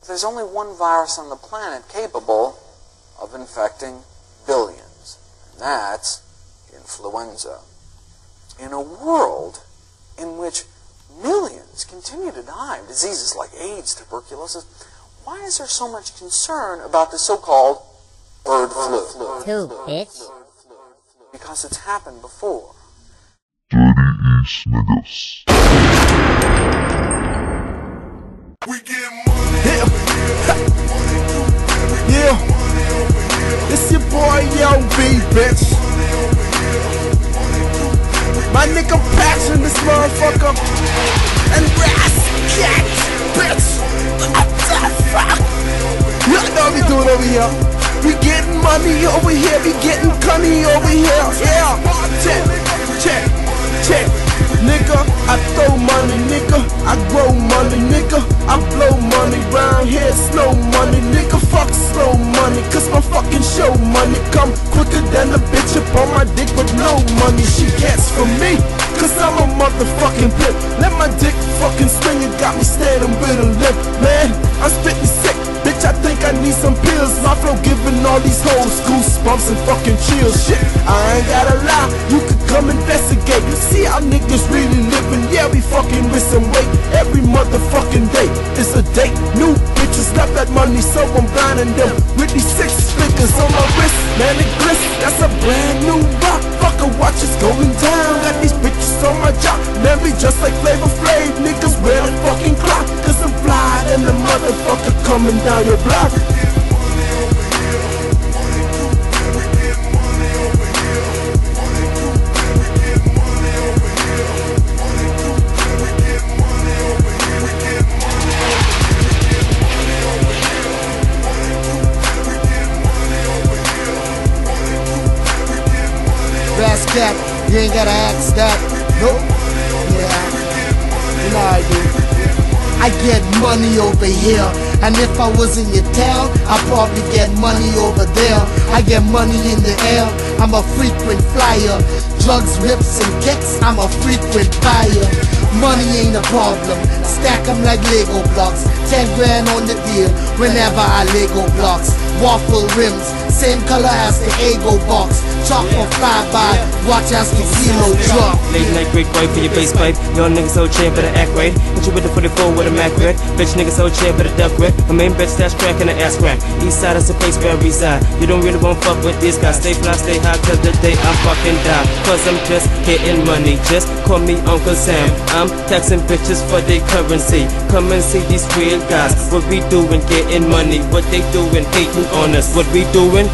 There's only one virus on the planet capable of infecting billions, and that's influenza. In a world in which millions continue to die of diseases like AIDS, tuberculosis, why is there so much concern about the so-called bird flu? Too, bitch. Because it's happened before. D.E.N niggas. We get money. Yeah. It's your boy Yo B, bitch. My nigga Patch in this motherfucker. And Rascat, bitch. What the fuck? Y'all know what we doing over here. We getting money over here. We getting cunny over here. Yeah. Check. Nigga, I throw money, nigga, I grow money, nigga, I blow money, round here, slow money, nigga, fuck slow money, cause my fucking show money come quicker than a bitch up on my dick with no money. She gets from me, cause I'm a motherfucking pimp. Let my dick fucking swing, it got me standing with a limp. Man, I'm spitting sick, bitch, I think I need some pills. My flow giving all these hoes goosebumps and fucking chills. Shit, I ain't gotta lie, you could come investigate. See how niggas really living, yeah, we fucking with some weight. Every motherfucking day is a date. New bitches left that money, so I'm blinding them with these 6 figures on my wrist. Man, it glitz, that's a brand new rock. Fucker, watch it's going down. Got these bitches on my job, man, we just like Flavor Flav. Niggas wear the fucking clock, cause I'm fly and the motherfucker coming down your block. Rascat, you ain't gotta ask that. Nope. Yeah, you know I do. I get money over here, and if I was in your town, I'd probably get money over there. I get money in the air, I'm a frequent flyer. Drugs, rips, and kicks, I'm a frequent buyer. Money ain't a problem, stack them like Lego blocks. 10 grand on the deal, whenever I Lego blocks. Waffle rims, same color as the Ego box. Chop or fly by, watch as the kilo drop. Late night great boy for your bass pipe. Young nigga so champ for the act right. Hit you with the 44 with a Mac red. Bitch nigga so champ for the duck red. My main bitch stash crack and the ass crack. East side is the place where I reside. You don't really wanna fuck with these guys. Stay fly, stay high, cause the day I fucking die. Cause I'm just getting money. Just call me Uncle Sam. I'm taxing bitches for their currency. Come and see these real guys. What we doing, getting money. What they doing, hating on us. What we doing?